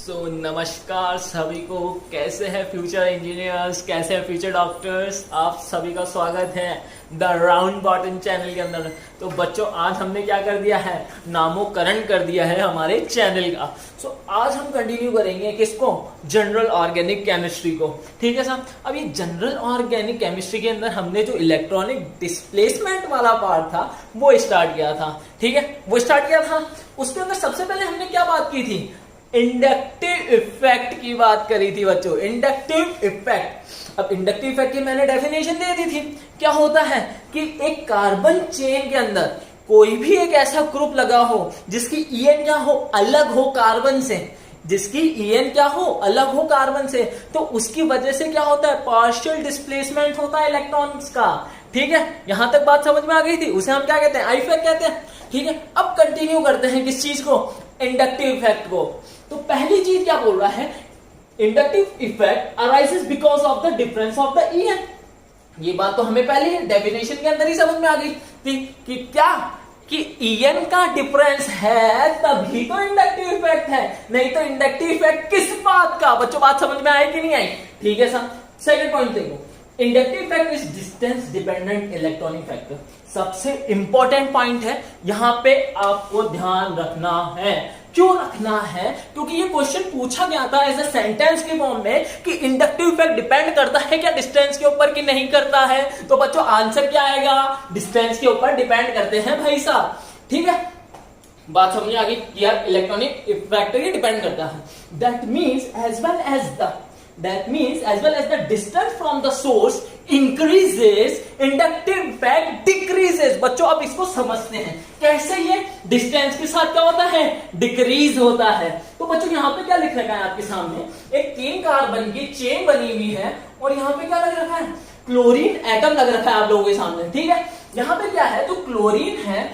नमस्कार सभी को। कैसे हैं फ्यूचर इंजीनियर्स, कैसे हैं फ्यूचर डॉक्टर्स। आप सभी का स्वागत है द राउंड बॉटम चैनल के अंदर। तो बच्चों, आज हमने क्या कर दिया है, नामोकरण कर दिया है हमारे चैनल का। आज हम कंटिन्यू करेंगे किसको, जनरल ऑर्गेनिक केमिस्ट्री को। ठीक है साहब। अब ये जनरल ऑर्गेनिक केमिस्ट्री के अंदर हमने जो इलेक्ट्रॉनिक डिस्प्लेसमेंट वाला पार्ट था वो स्टार्ट किया था। ठीक है, वो स्टार्ट किया था। उसके अंदर सबसे पहले हमने क्या बात की थी, इंडक्टिव इफेक्ट की बात करी थी बच्चों। इंडक्टिव इफेक्ट, अब इंडक्टिव इफेक्ट की मैंने डेफिनेशन दे दी थी। क्या होता है कि एक कार्बन चेन के अंदर कोई भी एक ऐसा ग्रुप लगा हो जिसकी ईएन क्या हो, अलग हो कार्बन से, जिसकी ईएन क्या हो, अलग हो कार्बन से, तो उसकी वजह से क्या होता है, पार्शियल डिस्प्लेसमेंट होता है इलेक्ट्रॉन्स का। ठीक है, यहां तक बात समझ में आ गई थी। उसे हम क्या कहते हैं, आई इफेक्ट कहते हैं। ठीक है, अब कंटिन्यू करते हैं किस चीज को, इंडक्टिव इफेक्ट को। तो पहली चीज क्या बोल रहा है, inductive effect arises because of the difference of the EN. ये बात तो हमें पहले डेफिनेशन के अंदर ही समझ में आ गई थी कि क्या, कि ईएन का डिफरेंस है तभी तो इंडक्टिव इफेक्ट है, नहीं तो इंडक्टिव इफेक्ट किस बात का। बच्चों बात समझ में आई कि नहीं आई। ठीक है सर। सेकंड पॉइंट देखो, inductive effect is distance dependent electronic factor. सबसे इंपॉर्टेंट पॉइंट है, यहां पे आपको ध्यान रखना है। क्यों रखना है, क्योंकि ये क्वेश्चन पूछा गया था एज ए सेंटेंस के फॉर्म में कि इंडक्टिव इफेक्ट डिपेंड करता है क्या डिस्टेंस के ऊपर कि नहीं करता है। तो बच्चों आंसर क्या आएगा, डिस्टेंस के ऊपर डिपेंड करते हैं भाई साहब। ठीक है, बात समझ आ गई कि यार इलेक्ट्रॉनिक फैक्टर ही डिपेंड करता है। That means as well as the distance from the source increases, inductive effect decreases। बच्चों अब इसको समझते हैं कैसे, ये डिस्टेंस के साथ क्या होता है, डिक्रीज होता है। तो बच्चों यहाँ पे क्या लिख रखा है आपके सामने, एक 3 कार्बन की चेन बनी हुई है और यहाँ पे क्या लग रखा है, क्लोरीन एटम लग रखा है आप लोगों के सामने। ठीक है, यहाँ पे क्या है, तो क्लोरीन है,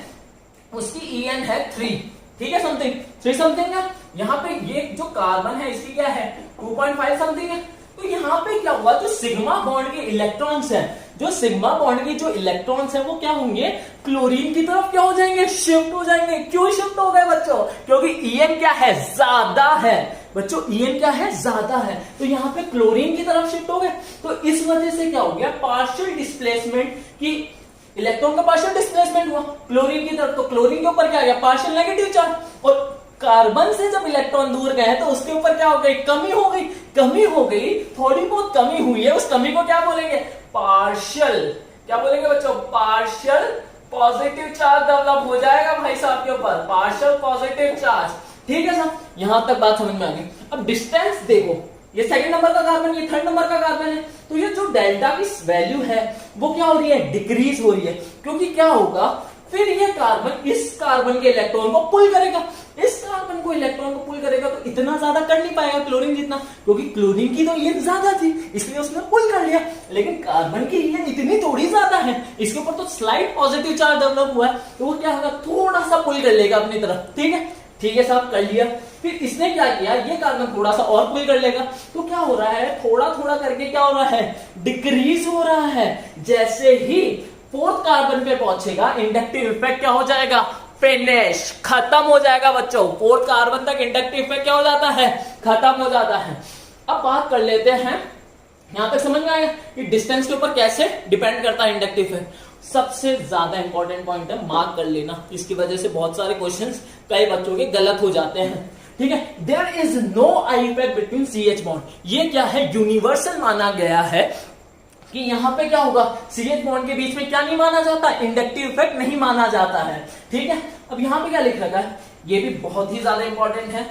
उसकी ईएन है 3। ठीक है, समथिंग 3 समथिंग है। यहाँ पे ये जो कार्बन है इसकी क्या है, 2.5 समथिंग है। तो यहाँ पे क्या हुआ, जो सिग्मा बॉन्ड के इलेक्ट्रॉन्स हैं, जो सिग्मा बॉन्ड के जो इलेक्ट्रॉन्स हैं वो क्या होंगे, क्लोरीन की तरफ क्या हो जाएंगे, शिफ्ट हो जाएंगे। क्यों शिफ्ट हो गए बच्चों, क्योंकि ईएन क्या है, ज्यादा है। बच्चों ईएन क्या है, ज्यादा है, तो यहाँ पे क्लोरीन की तरफ शिफ्ट हो गए। तो इस वजह से क्या हो गया, पार्शियल डिस्प्लेसमेंट की, इलेक्ट्रॉन का पार्शियल डिस्प्लेसमेंट हुआ क्लोरीन की तरफ। तो क्लोरीन के ऊपर क्या गया, पार्शियल नेगेटिव चार्ज, और कार्बन से जब इलेक्ट्रॉन दूर गए तो उसके ऊपर क्या हो गई, कमी हो गई। कमी हो गई, थोड़ी बहुत कमी हुई है, उस कमी को क्या बोलेंगे, पार्शियल, क्या बोलेंगे बच्चों, पार्शियल पॉजिटिव चार्ज डेवलप हो जाएगा भाई साहब के ऊपर, पार्शियल पॉजिटिव चार्ज। ठीक है साहब, यहां तक बात समझ में आ गई। अब डिस्टेंस देखो, ये सेकंड नंबर का कार्बन, ये थर्ड नंबर का कार्बन है। तो ये जो डेल्टा की वैल्यू है वो क्या हो रही है, डिक्रीज हो रही है। क्योंकि क्या होगा, फिर ये कार्बन इस कार्बन के इलेक्ट्रॉन को पुल करेगा, इस कार्बन को इलेक्ट्रॉन को पुल करेगा, तो इतना ज्यादा कर नहीं पाएगा क्लोरीन जितना, क्योंकि क्लोरीन की तो ईएन ज्यादा थी इसलिए उसने पुल कर लिया। लेकिन कार्बन की ईएन इतनी थोड़ी ज्यादा है, इसके ऊपर तो स्लाइट पॉजिटिव चार्ज डेवलप हुआ है, तो वो क्या होगा, थोड़ा सा पुल कर लेगा अपनी तरफ। ठीक है, ठीक है साहब, कर लिया। फिर इसने क्या किया, ये कार्बन थोड़ा सा और पुल कर लेगा, तो क्या हो रहा है, थोड़ा थोड़ा करके क्या हो रहा है, डिक्रीज हो रहा है। जैसे ही 4th कार्बन पे पहुंचेगा, इंडक्टिव इफेक्ट क्या हो जाएगा, फिनिश, खत्म हो जाएगा बच्चों। 4th कार्बन तक इंडक्टिव इफेक्ट क्या हो जाता है, खत्म हो जाता है। अब बात कर लेते हैं, यहां तक समझ में आया कि डिस्टेंस के ऊपर कैसे डिपेंड करता है इंडक्टिव इफेक्ट। सबसे ज्यादा इंपॉर्टेंट पॉइंट है, मार्क कर लेना, इसकी वजह से बहुत सारे क्वेश्चंस कई बच्चों के गलत हो जाते हैं। ठीक है, there is no I effect between CH bond. ये क्या है, यूनिवर्सल माना गया है कि यहां पे क्या होगा, CH बॉन्ड के बीच में क्या नहीं माना जाता, इंडक्टिव इफेक्ट नहीं माना जाता है। ठीक है, अब यहां पे क्या लिख रखा है, ये भी बहुत ही ज्यादा इंपॉर्टेंट है,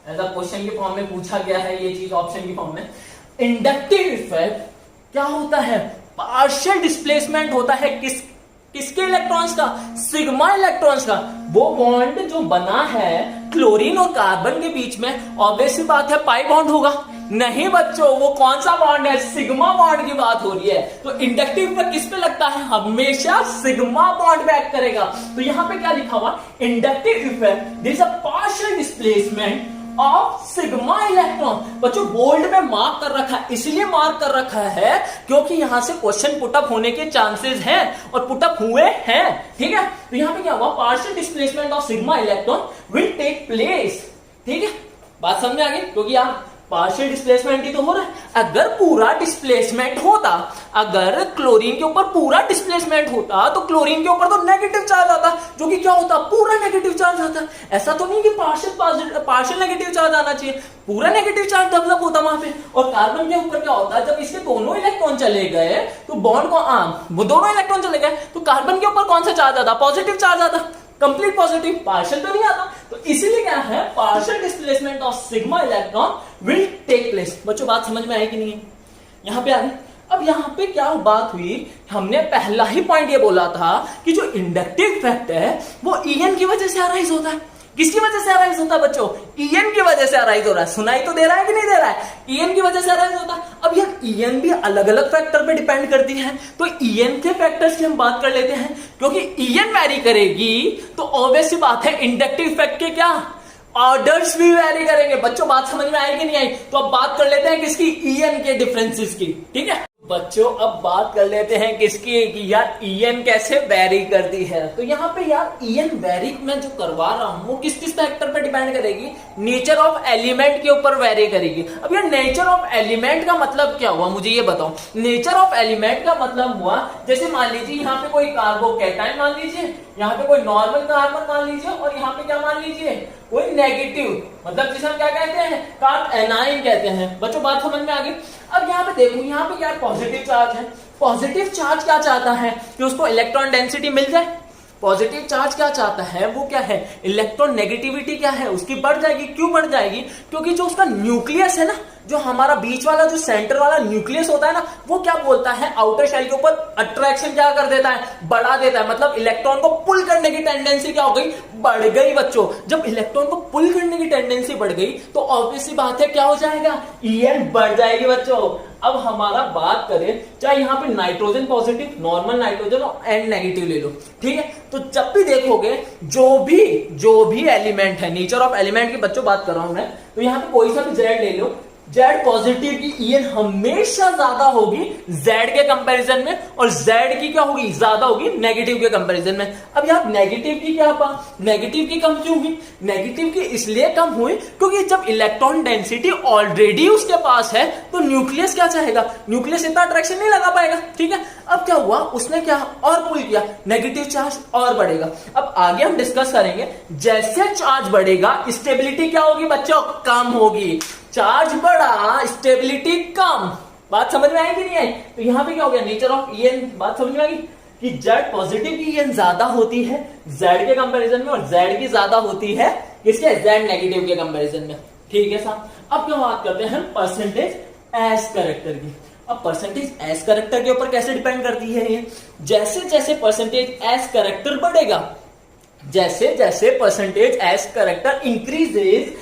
एज अ क्वेश्चन के फॉर्म में पूछा गया है ये चीज, ऑप्शन की फॉर्म में। इंडक्टिव इफेक्ट क्या होता है, पार्शियल डिस्प्लेसमेंट होता है किसके इलेक्ट्रॉन्स का, सिग्मा इलेक्ट्रॉन्स का। वो बॉन्ड जो बना है क्लोरीन और कार्बन के बीच में, ऑब्वियस सी बात है पाई बॉन्ड होगा। नहीं बच्चों, वो कौन सा बॉन्ड है, सिग्मा बॉन्ड की बात हो रही है। तो इंडक्टिव पर किस पे लगता है, हमेशा सिग्मा बॉन्ड पे एक्ट करेगा। तो यहां पे क्या लिखा हुआ, inductive effect, there is a partial displacement of sigma electron. बच्चों बोल्ड में मार्क कर रखा है, इसलिए मार्क कर रखा है क्योंकि यहां से क्वेश्चन पुटअप होने के चांसेस हैं और पुटअप हुए हैं। ठीक है, तो यहां पे क्या हुआ, partial displacement of sigma electron will take place. ठीक है, बात समझ में आ गई? क्योंकि आप पार्शियल डिस्प्लेसमेंट ही तो हो रहा है। अगर पूरा डिस्प्लेसमेंट होता, अगर क्लोरीन के ऊपर पूरा डिस्प्लेसमेंट होता तो क्लोरीन के ऊपर तो नेगेटिव चार्ज आता, जो कि क्या होता, पूरा नेगेटिव चार्ज आता। ऐसा तो नहीं कि पार्शियल नेगेटिव चार्ज आना चाहिए, पूरा नेगेटिव चार्ज डेवलप होता वहां पे। और कार्बन के ऊपर क्या होता है, जब इसके दोनों इलेक्ट्रॉन चले गए तो बॉन्ड को वो दोनों इलेक्ट्रॉन चले गए तो कार्बन के ऊपर कौन सा चार्ज आता, पॉजिटिव चार्ज आता, कंप्लीट पॉजिटिव, पार्शियल तो नहीं आता। तो इसीलिए क्या है, partial displacement of sigma electron will take place. बच्चों बात समझ में आई कि नहीं है? यहां पे आ गई। अब यहां पे क्या बात हुई, हमने पहला ही पॉइंट ये बोला था कि जो इंडक्टिव इफेक्ट है वो ईएन की वजह से अराइज होता है। किसकी वजह से अराइज होता है बच्चों? ईएन की वजह से अराइज हो रहा है। सुनाई तो दे रहा है कि नहीं दे रहा है? ईएन की वजह से अराइज होता है। अब यार ईएन भी अलग अलग फैक्टर पे डिपेंड करती है, तो ईएन के फैक्टर्स की हम बात कर लेते हैं। क्योंकि ईएन वैरी करेगी तो ऑब्वियस सी बात है इंडक्टिव इफेक्ट के क्या ऑर्डर्स भी वैरी करेंगे। बच्चों बात समझ में आई कि नहीं आई? तो अब बात कर लेते हैं किसकी, ईएन के डिफरेंसेस की। ठीक है बच्चों, अब बात कर लेते हैं किसकी, कि यार ईएन कैसे वेरी करती है। तो यहाँ पे यार ईएन वेरी मैं जो करवा रहा हूं वो किस किस फैक्टर पे डिपेंड करेगी, नेचर ऑफ एलिमेंट के ऊपर वेरी करेगी। अब यार नेचर ऑफ एलिमेंट का मतलब क्या हुआ, मुझे ये बताओ। नेचर ऑफ एलिमेंट का मतलब हुआ, जैसे मान लीजिए यहाँ पे कोई कार्बोकैटायन मान लीजिए, यहाँ पे कोई नॉर्मल कार्बन मान लीजिए, और यहाँ पे क्या मान लीजिए, कोई नेगेटिव, मतलब जिसे हम क्या कहते हैं, कार्ब एनाइन कहते हैं। बच्चों बात समझ में आ गई? अब यहाँ पे देखो, यहाँ पे क्या पॉजिटिव चार्ज है। पॉजिटिव चार्ज क्या चाहता है कि उसको इलेक्ट्रॉन डेंसिटी मिल जाए। पॉजिटिव चार्ज क्या चाहता है, वो क्या है, इलेक्ट्रॉन नेगेटिविटी क्या है उसकी बढ़ जाएगी। क्यों बढ़ जाएगी? क्योंकि जो उसका न्यूक्लियस है ना, जो हमारा बीच वाला जो सेंटर वाला न्यूक्लियस होता है ना, वो क्या बोलता है, आउटर शेल के ऊपर अट्रैक्शन क्या कर देता है, बढ़ा देता है। मतलब इलेक्ट्रॉन को पुल करने की टेंडेंसी क्या हो गई, बढ़ गई। बच्चों जब इलेक्ट्रॉन को पुल करने की टेंडेंसी बढ़ गई तो ऑब्वियस सी बात है क्या हो जाएगा, ईएन बढ़ जाएगी। बच्चों अब हमारा बात करें, चाहे यहाँ पे नाइट्रोजन पॉजिटिव, नॉर्मल नाइट्रोजन और एंड नेगेटिव ले लो, ठीक है। तो जब भी देखोगे जो भी एलिमेंट है, नेचर ऑफ एलिमेंट की बच्चों बात कर रहा हूं मैं, तो यहाँ पे कोई सा भी जेड ले लो, जेड पॉजिटिव की ईएन हमेशा ज्यादा होगी जेड के कंपैरिजन में, और जेड की क्या होगी, ज्यादा होगी नेगेटिव के कंपैरिजन में। अब यार नेगेटिव की क्या बात, नेगेटिव की कम क्यों हुई? नेगेटिव की इसलिए कम हुई क्योंकि जब इलेक्ट्रॉन डेंसिटी ऑलरेडी उसके पास है तो न्यूक्लियस क्या चाहेगा, न्यूक्लियस इतना अट्रैक्शन नहीं लगा पाएगा। ठीक है, अब क्या हुआ, उसने क्या और पुल किया, नेगेटिव चार्ज और बढ़ेगा। अब आगे हम डिस्कस करेंगे, जैसे चार्ज बढ़ेगा स्टेबिलिटी क्या होगी बच्चों, कम होगी। चार्ज बढ़ा स्टेबिलिटी कम। बात समझ में आई कि नहीं आई? तो यहां पे क्या हो गया, नेचर ऑफ ईएन बात समझ में आ गई कि जेड पॉजिटिव की ईएन ज्यादा होती है जेड के कंपैरिजन में, और जेड की ज्यादा होती है किसके, जेड नेगेटिव के कंपैरिजन में। ठीक है साहब, अब क्या बात करते हैं परसेंटेज एस कैरेक्टर की। अब परसेंटेज एस कैरेक्टर के ऊपर कैसे डिपेंड करती है ये, जैसे जैसे परसेंटेज एस कैरेक्टर बढ़ेगा, जैसे जैसे percentage S character increases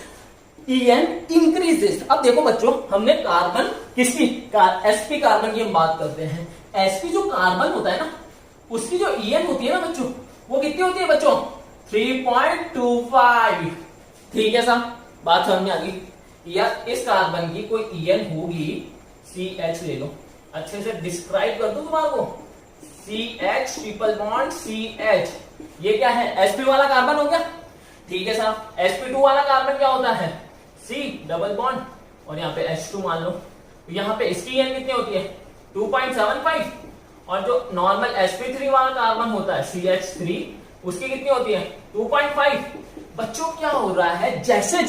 EN increases. अब देखो बच्चों, हमने कार्बन किसकी, एसपी कार्बन की हम बात करते हैं। एसपी जो कार्बन होता है ना, उसकी जो ईएन होती है ना बच्चों, वो कितनी होती है बच्चों, 3.25। ठीक है साहब, बात समझ में आ गई। या इस कार्बन की कोई ईएन होगी, CH ले लो, अच्छे से डिस्क्राइब कर दो तुम्हारे को, CH ट्रिपल बॉन्ड CH, ये क्या है, sp वाला कार्बन हो गया। ठीक है साहब, sp2 वाला कार्बन क्या होता है, C डबल बॉन्ड, और यहाँ पे H2 मान लो। तो यहाँ पे इसकी ईएन कितनी होती है, 2.75, और जो नॉर्मल sp3 वाला कार्बन होता है CH3, उसकी कितनी होती है, 2.5। बच्चों क्या हो रहा है, जैसे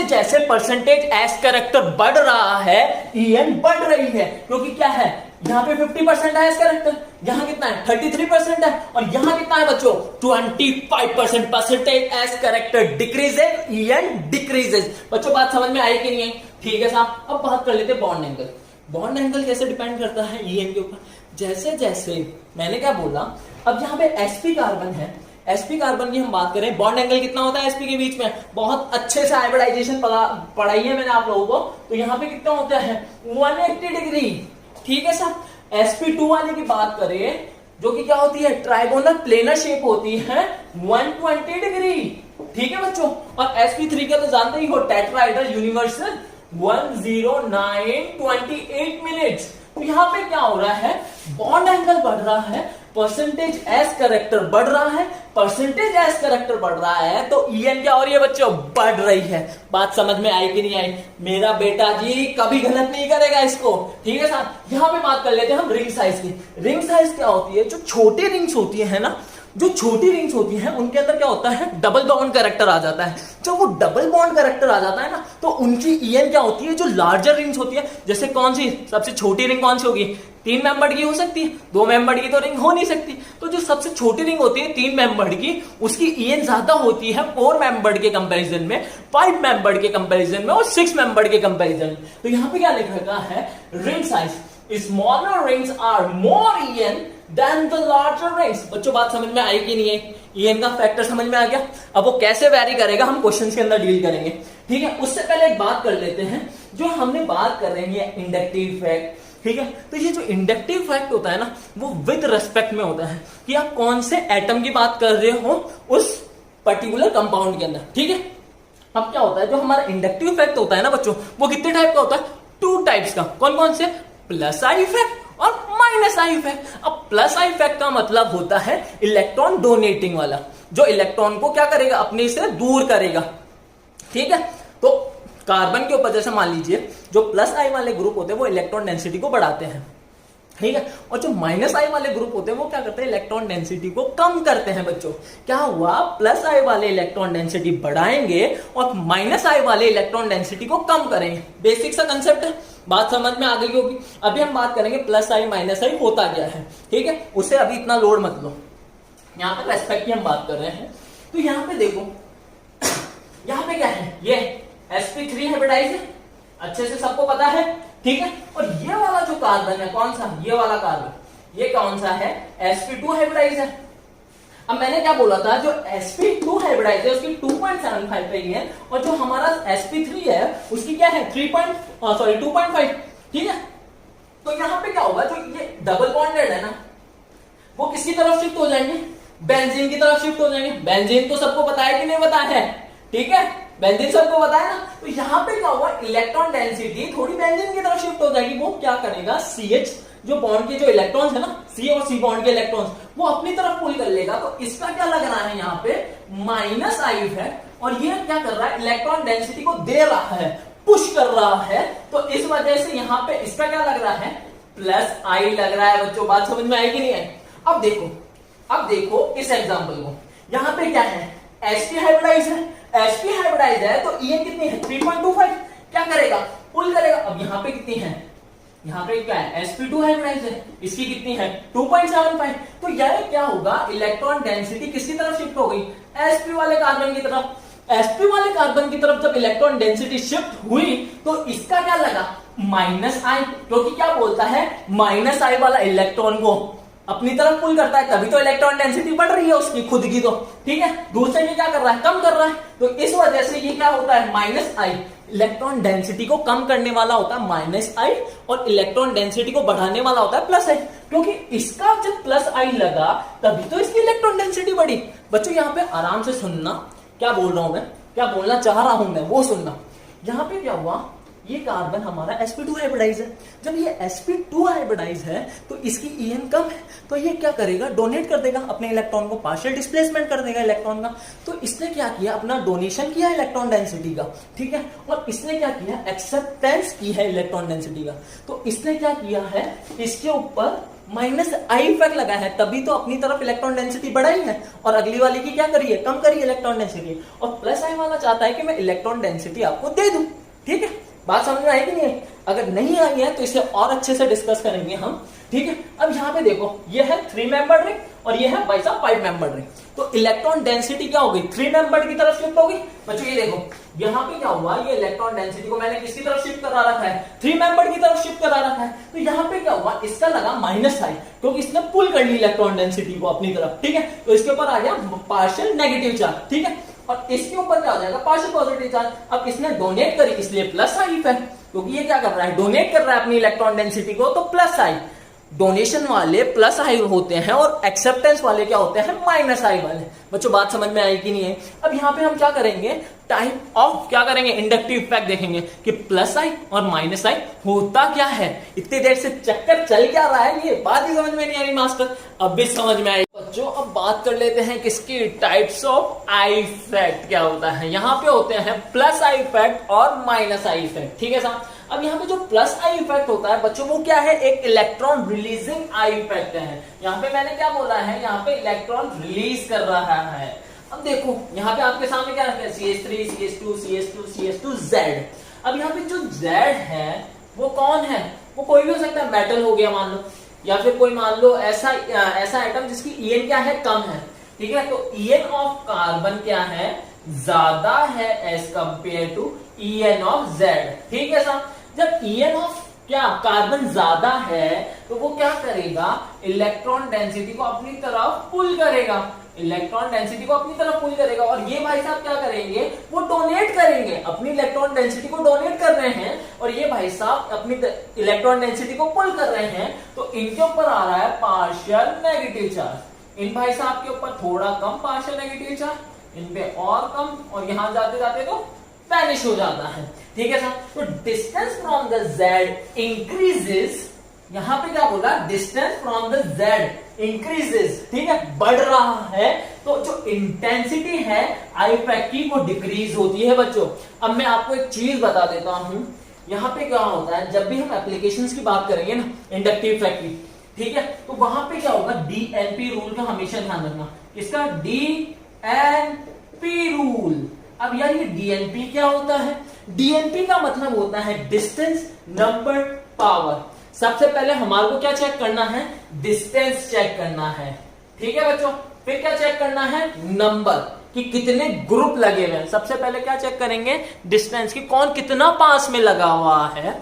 जैसे परसेंटेज एस कैरेक्टर बढ़ रहा है ईएन बढ़ रही है, क्योंकि क्या है, यहाँ पे 50% है एस कैरेक्टर, यहाँ कितना है 33% है, और यहाँ कितना है बच्चों 25% percentage S character decreases, EN decreases. बच्चों बात समझ में आई कि नहीं आई? ठीक है साहब, अब बात कर लेते हैं बॉन्ड एंगल। बॉन्ड एंगल कैसे डिपेंड करता है ईएन के ऊपर, जैसे जैसे मैंने क्या बोला, अब यहाँ पे sp कार्बन है, sp कार्बन की हम बात करें, बॉन्ड एंगल कितना होता है sp के बीच में, बहुत अच्छे से हाइब्रिडाइजेशन पढ़ाई है मैंने आप लोगों को। तो यहाँ पे कितना होता है 180 डिग्री। ठीक है साहब, sp2 वाले की बात करें, जो कि क्या होती है, ट्राइगोनल प्लेनर शेप होती है, 120 डिग्री। ठीक है बच्चों, और sp3 का तो जानते ही हो, टेट्राहेड्रल यूनिवर्सल 109 28 मिनट्स। तो यहाँ पे क्या हो रहा है, बॉन्ड एंगल बढ़ रहा है, परसेंटेज एस कैरेक्टर बढ़ रहा है, परसेंटेज एस कैरेक्टर बढ़ रहा है, तो ईएन क्या हो रही है बच्चों, बढ़ रही है। बात समझ में आई कि नहीं आई? मेरा बेटा जी कभी गलत नहीं करेगा इसको, ठीक है साहब। यहां पे बात कर लेते हैं हम रिंग साइज की। रिंग साइज क्या होती है, जो छोटी रिंग्स होती है ना, जो छोटी रिंग्स होती हैं उनके अंदर क्या होता है, डबल बॉन्ड कैरेक्टर आ जाता है। जब वो डबल बॉन्ड कैरेक्टर आ जाता है ना, तो उनकी ईएन क्या होती है, जो लार्जर रिंग्स होती है, जैसे कौन सी सबसे छोटी रिंग कौन सी होगी, 3 मेंबर्ड की हो सकती है, 2 मेंबर्ड की तो रिंग हो नहीं सकती। तो जो सबसे छोटी रिंग होती है 3 मेंबर्ड की, उसकी ईएन ज्यादा होती है 4 मेंबर्ड के कंपैरिजन में, 5 मेंबर्ड के कंपैरिजन में और 6 मेंबर्ड के कंपैरिजन में। तो यहां पे क्या लिख रखा है, ring size smaller rings are more EN than the larger rings. बच्चों बात समझ में आई कि नहीं है? ईएन का फैक्टर समझ में आ गया। अब वो कैसे वैरी करेगा हम क्वेश्चंस के अंदर डील करेंगे, ठीक है। उससे पहले एक बात कर लेते हैं, जो हमने बात कर रहे हैं इंडक्टिव फैक्ट, ठीक है। तो ये जो इंडक्टिव फैक्ट होता है ना, वो विद रेस्पेक्ट में होता है कि आप कौन से एटम की बात कर रहे हो उस पर्टिकुलर कंपाउंड के अंदर, ठीक है। अब क्या होता है, जो हमारा इंडक्टिव फैक्ट होता है ना बच्चों, वो कितने टाइप का होता है, 2 टाइप्स का। कौन कौन से, प्लस आई इफेक्ट और माइनस आई इफेक्ट। अब प्लस आई इफेक्ट का मतलब होता है इलेक्ट्रॉन डोनेटिंग वाला, जो इलेक्ट्रॉन को क्या करेगा, अपने से दूर करेगा, ठीक है। तो कार्बन के ऊपर जैसे मान लीजिए जो प्लस आई वाले ग्रुप होते हैं वो इलेक्ट्रॉन डेंसिटी को बढ़ाते हैं, ठीक है। और जो माइनस आई वाले ग्रुप होते हैं वो क्या करते हैं, इलेक्ट्रॉन डेंसिटी को कम करते हैं। बच्चों क्या हुआ, प्लस आई वाले इलेक्ट्रॉन डेंसिटी बढ़ाएंगे और माइनस आई वाले इलेक्ट्रॉन डेंसिटी को कम करेंगे। बेसिक सा कंसेप्ट है, बात समझ में आ गई होगी। अभी हम बात करेंगे प्लस आई माइनस आई होता क्या है, ठीक है। उसे अभी इतना लोड मत लो, यहां पे रेस्पेक्ट की हम बात कर रहे हैं। तो यहां पे देखो, यहां पे क्या है, ये sp3 हाइब्रिडाइज है, अच्छे से सबको पता है, ठीक है। और ये वाला जो कार्बन है, कौन सा, ये वाला कार्बन, ये कौन सा है, sp2 हाइब्रिडाइज है। अब मैंने क्या बोला था, जो sp2 हाइब्रिडाइज है उसकी 2.75 पे है, और जो हमारा sp3 है उसकी क्या है 2.5, ठीक है। तो यहां पे क्या होगा, जो ये डबल बॉन्डेड है ना, वो किसकी तरफ शिफ्ट हो जाएंगे, बेंजीन की तरफ शिफ्ट हो जाएंगे। बेंजीन तो सबको पता है कि नहीं पता है, ठीक है, बेंजीन सबको पता है ना। तो यहां पे क्या हुआ, इलेक्ट्रॉन डेंसिटी थोड़ी बेंजीन की तरफ शिफ्ट हो जाएगी। वो क्या करेगा, CH जो बॉन्ड के जो इलेक्ट्रॉन्स है ना, C और C बॉन्ड के इलेक्ट्रॉन्स, वो अपनी तरफ पुल कर लेगा। तो इसका क्या लग रहा है यहाँ पे, माइनस आई है, और ये क्या कर रहा है, इलेक्ट्रॉन डेंसिटी को दे रहा है, पुश कर रहा है। तो इस वजह से यहाँ पे इसका क्या लग रहा है, प्लस आई लग रहा है। बच्चों बात समझ में आई कि नहीं है? अब देखो इस एग्जाम्पल को, यहाँ पे क्या है, sp हाइब्रिडाइज है, sp हाइब्रिडाइज है तो ईएन कितनी है 3.25, क्या करेगा, पुल करेगा। अब यहाँ पे कितनी है, यहाँ पे क्या है, sp2 हाइब्रिडाइज है, इसकी कितनी है 2.75। तो यह क्या होगा, इलेक्ट्रॉन डेंसिटी किसकी तरफ शिफ्ट हो गई, sp वाले कार्बन की तरफ। sp वाले कार्बन की तरफ जब इलेक्ट्रॉन डेंसिटी शिफ्ट हुई तो इसका क्या लगा, माइनस आई, क्योंकि क्या बोलता है, माइनस आई वाला इलेक्ट्रॉन को अपनी तरफ पुल करता है, तभी तो इलेक्ट्रॉन डेंसिटी बढ़ रही है उसकी खुद की, तो ठीक है। दूसरे में क्या कर रहा है, कम कर रहा है। तो इस वजह से ये क्या होता है, माइनस आई, इलेक्ट्रॉन डेंसिटी को कम करने वाला होता है माइनस आई, और इलेक्ट्रॉन डेंसिटी को बढ़ाने वाला होता है प्लस आई। क्योंकि इसका जब प्लस आई लगा तभी तो इसकी इलेक्ट्रॉन डेंसिटी बढ़ी। बच्चों यहाँ पे आराम से सुनना, क्या बोल रहा हूं मैं, क्या बोलना चाह रहा हूं मैं वो सुनना। यहाँ पे क्या हुआ, ये कार्बन हमारा sp2 हाइब्रिडाइज है। जब ये sp2 हाइब्रिडाइज है तो इसकी ईएन कम है, तो ये क्या करेगा, डोनेट कर देगा अपने इलेक्ट्रॉन को, पार्शियल डिस्प्लेसमेंट कर देगा इलेक्ट्रॉन का। तो इसने क्या किया, अपना डोनेशन किया इलेक्ट्रॉन डेंसिटी का, ठीक है। और इसने क्या किया, एक्सेप्टेंस की है इलेक्ट्रॉन डेंसिटी का। तो इसने क्या किया है, इसके ऊपर माइनस आई इफेक्ट लगा है, तभी तो अपनी तरफ इलेक्ट्रॉन डेंसिटी बढ़ाई है, और अगली वाली की क्या करी है, कम करी इलेक्ट्रॉन डेंसिटी। और प्लस आई वाला चाहता है कि मैं इलेक्ट्रॉन डेंसिटी आपको दे दूं, ठीक है। बात समझ में आई कि नहीं? अगर नहीं आई है तो इसे और अच्छे से डिस्कस करेंगे हम, ठीक है। अब यहाँ पे देखो, ये है 3 मेंबर्ड रिंग और ये है भाई साहब 5 मेंबर्ड रिंग। तो इलेक्ट्रॉन डेंसिटी क्या हो गई, 3 मेंबर्ड की तरफ शिफ्ट हो गई। बच्चों ये देखो, यहाँ पे क्या हुआ, ये इलेक्ट्रॉन डेंसिटी को मैंने किसकी तरफ शिफ्ट करा रखा है, 3 मेंबर्ड की तरफ शिफ्ट करा रखा है। तो यहाँ पे क्या हुआ, इसका लगा माइनस आई, क्योंकि इसने पुल कर ली इलेक्ट्रॉन डेंसिटी को अपनी तरफ, ठीक है। तो इसके ऊपर आ गया पार्शियल नेगेटिव चार्ज, ठीक है। और इसके ऊपर क्या हो जाएगा, पार्शियल पॉजिटिव चार्ज। अब इसने डोनेट करी इसलिए प्लस आई इफेक्ट, क्योंकि ये क्या कर रहा है, डोनेट कर रहा है अपनी इलेक्ट्रॉन डेंसिटी को, तो प्लस आई। डोनेशन वाले प्लस आई होते हैं और एक्सेप्टेंस वाले क्या होते हैं, माइनस आई वाले। बच्चों बात समझ में आई कि नहीं है? अब यहाँ पे हम क्या करेंगे, टाइप ऑफ क्या करेंगे, इंडक्टिव इफेक्ट देखेंगे कि प्लस आई और माइनस आई होता क्या है। इतनी देर से चक्कर चल क्या रहा है, ये बात ही समझ में नहीं आ रही मास्टर, अब भी समझ में आई बच्चों। अब बात कर लेते हैं किसकी, टाइप्स ऑफ आई इफेक्ट क्या होता है। यहाँ पे होते हैं प्लस आई इफेक्ट और माइनस आई इफेक्ट, ठीक है साहब। अब यहाँ पे जो प्लस आई इफेक्ट होता है बच्चों, वो क्या है, एक इलेक्ट्रॉन रिलीजिंग आई इफेक्ट है। यहाँ पे मैंने क्या बोला है, यहाँ पे इलेक्ट्रॉन रिलीज कर रहा है। अब देखो यहाँ पे आपके सामने क्या रखा है, CH3 CH2 CH2 CH2 Z। अब यहाँ पे जो Z है वो कौन है, वो कोई भी हो सकता है, मेटल हो गया मान लो, या फिर कोई मान लो ऐसा एटम जिसकी EN क्या है, कम है, ठीक है। तो EN ऑफ कार्बन क्या है, ज्यादा है as compare to EN of Z, ठीक है साहब। जब EN ऑफ क्या कार्बन ज्यादा है तो वो क्या करेगा, इलेक्ट्रॉन डेंसिटी को अपनी तरफ पुल करेगा, इलेक्ट्रॉन डेंसिटी को अपनी तरफ पुल करेगा। और ये भाई साहब क्या करेंगे, वो डोनेट करेंगे, अपनी इलेक्ट्रॉन डेंसिटी को डोनेट कर रहे हैं, और ये भाई साहब अपनी इलेक्ट्रॉन डेंसिटी को पुल कर रहे हैं। तो इनके ऊपर आ रहा है पार्शियल नेगेटिव चार्ज, इन भाई साहब के ऊपर थोड़ा कम पार्शियल नेगेटिव चार्ज, इन पे और कम, और यहां जाते जाते तो वैनिश हो जाता है, ठीक है साहब। तो distance from the Z increases, यहां पे क्या बोला, distance from the Z increases, ठीक है, बढ़ रहा है। तो जो इंटेंसिटी है आई इफेक्ट की वो डिक्रीज होती है बच्चों। अब मैं आपको एक चीज बता देता हूं, यहां पे क्या होता है, जब भी हम एप्लीकेशंस की बात करेंगे ना इंडक्टिव इफेक्ट की, ठीक है, तो वहां पे क्या होगा, DNP रूल का हमेशा ध्यान रखना, इसका DNP रूल। अब यार ये DNP क्या होता है, DNP का मतलब होता है डिस्टेंस नंबर पावर। सबसे पहले हमारे को क्या चेक करना है, डिस्टेंस चेक करना है, ठीक है बच्चों। फिर क्या चेक करना है, नंबर, कि कितने ग्रुप लगे हुए हैं। सबसे पहले क्या चेक करेंगे, डिस्टेंस की, कौन कितना पास में लगा हुआ है।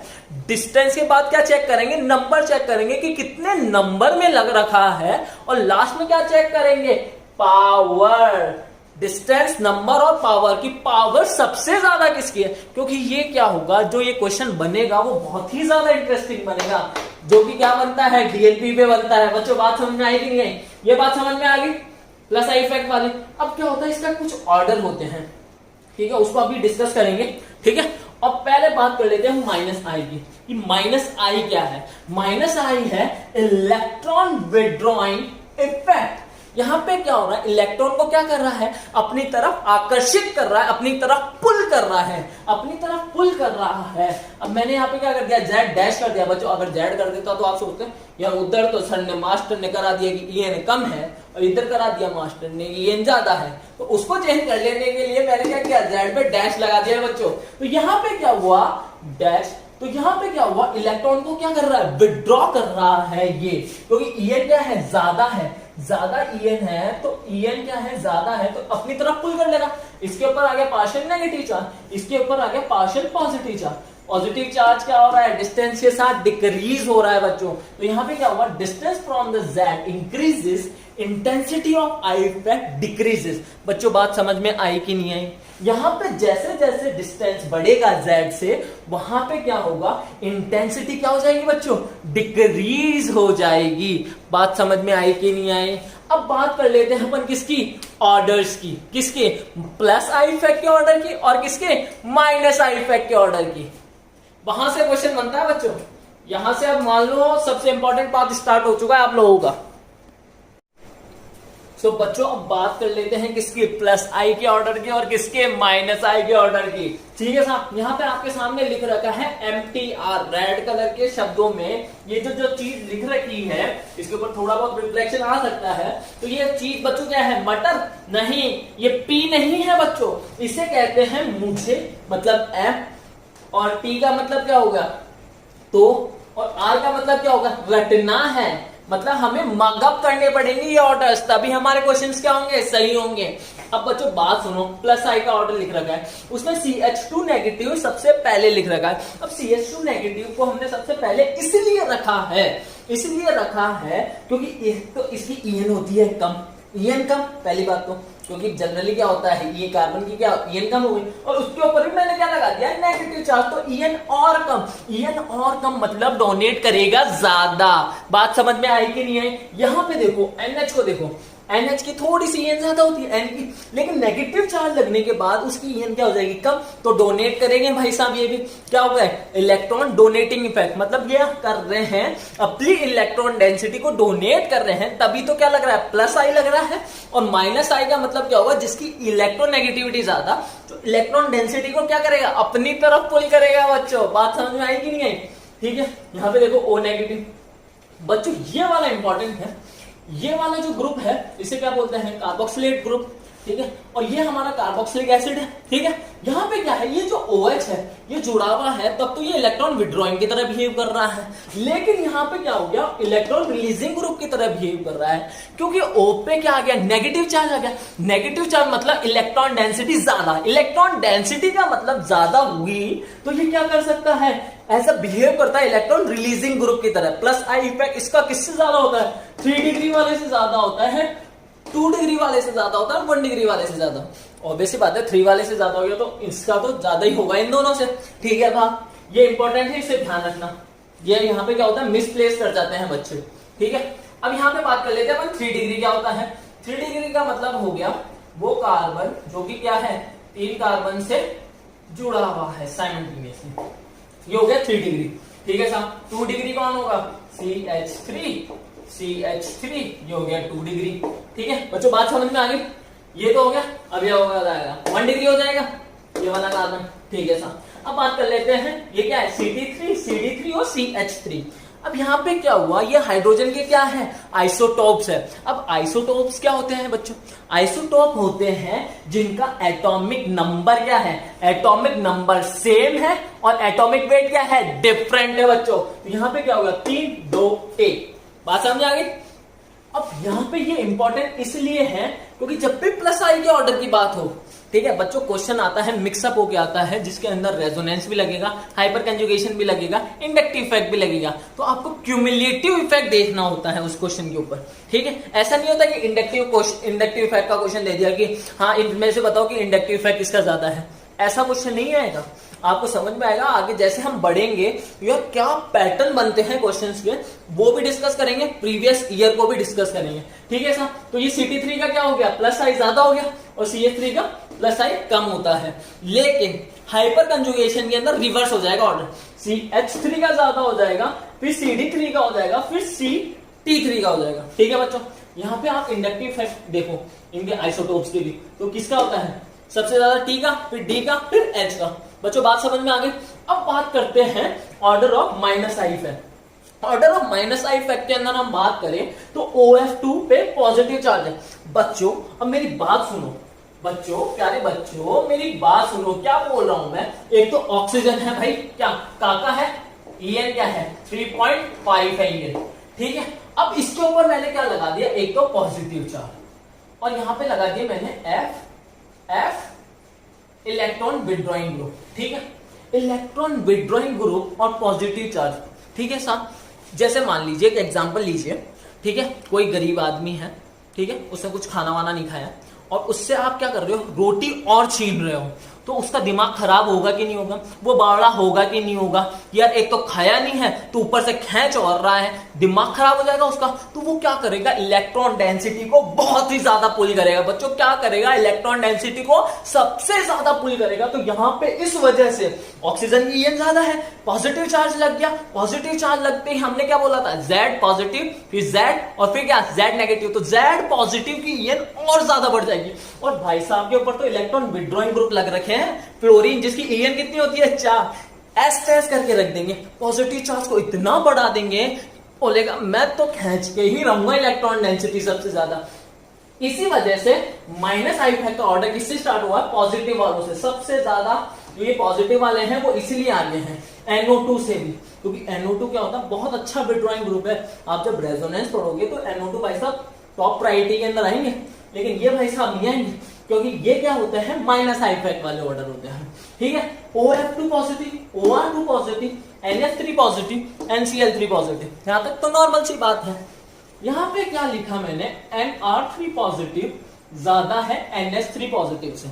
डिस्टेंस के बाद क्या चेक करेंगे, नंबर चेक करेंगे कि कितने नंबर में लग रखा है। और लास्ट में क्या चेक करेंगे, पावर। डिस्टेंस, नंबर और पावर की पावर सबसे ज्यादा किसकी है, क्योंकि ये क्या होगा, जो ये क्वेश्चन बनेगा वो बहुत ही ज्यादा इंटरेस्टिंग बनेगा, जो कि क्या बनता है, DNP पे बनता है। बच्चों बात समझ में आई कि नहीं आई, ये बात समझ में आ गई, प्लस आई इफेक्ट वाले। अब क्या होता है, इसका कुछ ऑर्डर होते हैं, ठीक है, उसको अभी डिस्कस करेंगे, ठीक है। अब पहले बात कर लेते हैं माइनस आई की, कि माइनस आई क्या है। माइनस आई है इलेक्ट्रॉन विड्रॉइंग इफेक्ट। यहां पे क्या हो रहा है, इलेक्ट्रॉन को क्या कर रहा है, अपनी तरफ आकर्षित कर रहा है, अपनी तरफ पुल कर रहा है, अपनी तरफ पुल कर रहा है। अब मैंने यहाँ पे क्या कर दिया, Z डैश कर दिया बच्चों। अगर Z कर देता तो आप सोचते हैं यार उधर तो सर ने मास्टर ने करा दिया कि EN कम है, और इधर करा दिया मास्टर ने EN ज्यादा है। तो उसको चेंज कर लेने के लिए मैंने क्या किया, Z पे डैश लगा दिया बच्चों। तो यहाँ पे क्या हुआ, डैश। तो यहां पे क्या हुआ, इलेक्ट्रॉन को क्या कर रहा है, विड्रॉ कर रहा है ये, क्योंकि EN क्या है, ज्यादा है, ज्यादा EN है, तो EN क्या है, ज्यादा है, तो अपनी तरफ पुल कर लेगा। इसके ऊपर आ गया पार्शियल नेगेटिव चार्ज, इसके ऊपर आ गया partial positive charge. Positive charge क्या हो रहा है, डिस्टेंस के साथ डिक्रीज हो रहा है बच्चों। तो यहां पे क्या हुआ, distance from the Z increases, intensity of I effect decreases. बच्चों बात समझ में आई कि नहीं आई। यहां पे जैसे जैसे डिस्टेंस बढ़ेगा Z से, वहां पे क्या होगा, इंटेंसिटी क्या हो जाएगी बच्चों, डिक्रीज हो जाएगी। बात समझ में आई कि नहीं आई। अब बात कर लेते हैं अपन किसकी, ऑर्डर्स की, किसके, प्लस आई इफेक्ट के ऑर्डर की, और किसके, माइनस आई इफेक्ट के ऑर्डर की। वहां से क्वेश्चन बनता है बच्चों। यहां से अब मान लो सबसे इंपॉर्टेंट पार्ट स्टार्ट हो चुका है आप लोगों का। तो बच्चों अब बात कर लेते हैं किसकी, प्लस आई के ऑर्डर की और किसके, माइनस आई के ऑर्डर की, ठीक है साहब। यहाँ पे आपके सामने लिख रखा है MTR, रेड कलर के शब्दों में ये जो चीज लिख रखी है, इसके ऊपर थोड़ा बहुत रिफ्लेक्शन आ सकता है। तो ये चीज बच्चों क्या है, मटर नहीं, ये P नहीं है बच्चों, इसे कहते हैं मुझे, मतलब M, और T का मतलब क्या होगा, तो, और R का मतलब क्या होगा, रटना है। मतलब हमें मगअप करने पड़ेंगे ये ऑर्डर्स, तभी हमारे क्वेश्चंस क्या होंगे, सही होंगे। अब बच्चों बात सुनो, प्लस आई का ऑर्डर लिख रखा है, उसमें CH2 नेगेटिव सबसे पहले लिख रखा है। अब CH2 नेगेटिव को हमने सबसे पहले इसलिए रखा है क्योंकि तो इसकी EN होती है कम, EN कम, पहली बात तो, क्योंकि जनरली क्या होता है, ये कार्बन की क्या EN कम हो गई, और उसके ऊपर भी मैंने क्या लगा दिया, नेगेटिव चार्ज, तो EN और कम मतलब डोनेट करेगा ज्यादा। बात समझ में आई कि नहीं आई। यहां पे देखो NH को देखो, NH की थोड़ी सी EN ज्यादा होती है N की, लेकिन नेगेटिव चार्ज लगने के बाद उसकी EN क्या हो जाएगी, कम। तो डोनेट करेंगे भाई साहब, ये भी क्या हो गया, इलेक्ट्रॉन डोनेटिंग इफेक्ट, मतलब ये कर रहे हैं अपनी इलेक्ट्रॉन डेंसिटी को डोनेट कर रहे हैं, तभी तो क्या लग रहा है, प्लस आई लग रहा है। और माइनस आई का मतलब क्या होगा, जिसकी इलेक्ट्रोनेगेटिविटी ज्यादा, तो इलेक्ट्रॉन डेंसिटी को क्या करेगा, अपनी तरफ पुल करेगा। बच्चों बात समझ में आई कि नहीं आई? ठीक है, यहाँ पे देखो O नेगेटिव। बच्चों ये वाला इंपॉर्टेंट है, ये वाला जो ग्रुप है इसे क्या बोलते हैं, कार्बोक्सिलेट ग्रुप। ठीक है, और ये हमारा कार्बोक्सिलिक एसिड है। ठीक है, यहाँ पे क्या है, ये जो OH है ये जुड़ा हुआ है, तब तो ये इलेक्ट्रॉन विड्रॉइंग की तरह बिहेव कर रहा है, लेकिन यहाँ पे क्या हो गया, इलेक्ट्रॉन रिलीजिंग ग्रुप की तरह बिहेव कर रहा है, क्योंकि O पे क्या आ गया, नेगेटिव चार्ज आ गया। नेगेटिव चार्ज मतलब इलेक्ट्रॉन डेंसिटी ज्यादा, इलेक्ट्रॉन डेंसिटी का मतलब ज्यादा हुई, तो ये क्या कर सकता है, ऐसा बिहेव करता है इलेक्ट्रॉन रिलीजिंग ग्रुप की तरह। प्लस आई इफेक्ट इसका किससे ज्यादा होता है, 3 डिग्री वाले से ज्यादा होता है, 2 डिग्री वाले से ज्यादा होता है, 1 डिग्री वाले से ज्यादा। ऑब्वियसली बात है 3 वाले से ज्यादा हो गया तो इसका तो ज्यादा ही होगा इन दोनों से। ठीक है भाई, ये इंपॉर्टेंट है, इसे ध्यान रखना। ये यहाँ पे क्या होता है, मिसप्लेस कर जाते हैं बच्चे। ठीक है, अब यहाँ पे बात कर लेते हैं अपन 3 डिग्री क्या होता है। 3 डिग्री का मतलब हो गया वो कार्बन जो कि क्या है, 3 कार्बन से जुड़ा हुआ है साइमल्टेनियसली, ये हो गया 3 डिग्री। ठीक है साहब, 2 डिग्री कौन होगा, CH3, ये हो गया 2 डिग्री। ठीक है बच्चों, बात समझ में आ गई? ये तो हो गया, अब ये होगा जाएगा 1 डिग्री हो जाएगा ये वाला कार्बन। ठीक है साहब, अब बात कर लेते हैं ये क्या है, CD3, CD3 और CH3। अब यहाँ पे क्या हुआ, ये हाइड्रोजन के क्या है, आइसोटोप्स है। अब आइसोटोप्स क्या होते हैं बच्चों, आइसोटोप होते हैं जिनका एटॉमिक नंबर क्या है, एटॉमिक नंबर सेम है और एटॉमिक वेट क्या है, डिफरेंट है बच्चों। तो यहाँ पे क्या होगा, 3, 2, 1। बात समझ आ गई? अब यहाँ पे ये इंपॉर्टेंट इसलिए है क्योंकि जब भी प्लस आई के ऑर्डर की बात हो, ठीक है बच्चों, क्वेश्चन आता है मिक्सअप होके आता है, जिसके अंदर रेजोनेंस भी लगेगा, हाइपर कंजुगेशन भी लगेगा, इंडक्टिव इफेक्ट भी लगेगा, तो आपको क्यूमुलेटिव इफेक्ट देखना होता है उस क्वेश्चन के ऊपर। ठीक है, ऐसा नहीं होता कि इंडक्टिव इफेक्ट का क्वेश्चन दे दिया कि हाँ इनमें से बताओ कि इंडक्टिव इफेक्ट किसका ज्यादा है, ऐसा क्वेश्चन नहीं आएगा। आपको समझ में आएगा आगे जैसे हम बढ़ेंगे, यार क्या पैटर्न बनते हैं क्वेश्चंस के, वो भी डिस्कस करेंगे, प्रीवियस ईयर को भी डिस्कस करेंगे। ठीक है साहब, तो ये CT3 का क्या हो गया, प्लस आई ज्यादा हो गया और CH3 का प्लस आई कम होता है, लेकिन हाइपर कंजुगेशन के अंदर रिवर्स हो जाएगा ऑर्डर, CH3 का ज्यादा हो जाएगा, फिर CD3 का हो जाएगा, फिर CT3 का हो जाएगा। ठीक है बच्चों, यहाँ पे आप इंडक्टिव इफेक्ट देखो इनके आइसोटोप्स के भी, तो किसका होता है सबसे ज्यादा, T का, फिर D का, फिर H का। बच्चों बात समझ में आ गई? अब बात करते हैं order of minus I effect. Order of minus I effect के अंदर हम बात करें तो OF2 पे पॉजिटिव चार्ज है। बच्चों अब मेरी बात सुनो, बच्चों प्यारे बच्चों मेरी बात सुनो, क्या बोल रहा हूं मैं, एक तो ऑक्सीजन है भाई, क्या काका है, EN क्या है 3.5 है EN। ठीक है, अब इसके ऊपर मैंने क्या लगा दिया, एक तो पॉजिटिव चार्ज और यहां पे लगा दिया मैंने F इलेक्ट्रॉन विड्रॉइंग ग्रुप। ठीक है, इलेक्ट्रॉन विड्रॉइंग ग्रुप और पॉजिटिव चार्ज। ठीक है साहब, जैसे मान लीजिए एक एग्जांपल लीजिए, ठीक है, कोई गरीब आदमी है, ठीक है, उसने कुछ खाना वाना नहीं खाया और उससे आप क्या कर रहे हो, रोटी और छीन रहे हो, तो उसका दिमाग खराब होगा कि नहीं होगा, वो बावड़ा होगा कि नहीं होगा, यार एक तो खाया नहीं है तो ऊपर से खींच और रहा है, दिमाग खराब हो जाएगा उसका। तो वो क्या करेगा, इलेक्ट्रॉन डेंसिटी को बहुत ही ज्यादा पुल करेगा। बच्चों क्या करेगा, इलेक्ट्रॉन डेंसिटी को सबसे ज्यादा पुल करेगा। तो यहां पे इस वजह से ऑक्सीजन की EN ज्यादा है, पॉजिटिव चार्ज लग गया, पॉजिटिव चार्ज लगते ही हमने क्या बोला था, Z पॉजिटिव, फिर Z और फिर क्या Z नेगेटिव, तो Z पॉजिटिव की EN और ज्यादा बढ़ जाएगी। और भाई साहब के ऊपर तो इलेक्ट्रॉन विड्रॉइंग ग्रुप लग रखे हैं, फ्लोरीन जिसकी EN कितनी होती है 4, S करके रख देंगे, पॉजिटिव चार्ज को इतना बढ़ा देंगे, बोलेगा मैं तो खींच के ही रहूंगा इलेक्ट्रॉन डेंसिटी सबसे ज्यादा। इसी वजह से माइनस आई इफेक्ट का ऑर्डर किससे स्टार्ट हुआ, पॉजिटिव वालों से। सबसे ज्यादा ये पॉजिटिव वाले हैं वो इसीलिए आगे हैं NO2 से भी, क्योंकि NO2 क्या होता है, बहुत अच्छा विड्रॉइंग ग्रुप है। आप जब रेजोनेंस पढ़ोगे तो NO2 भाई साहब टॉप प्रायोरिटी के अंदर आएंगे, लेकिन ये भाई साहब नहीं आएंगे, क्योंकि ये क्या होते हैं, माइनस आई इफेक्ट वाले ऑर्डर होते हैं। ठीक है, OF2 positive, OR2 positive, NF3 positive, NCl3 positive, यहां तक तो नॉर्मल सी बात है। यहां पे क्या लिखा मैंने, NR3 पॉजिटिव ज्यादा है NH3 पॉजिटिव से,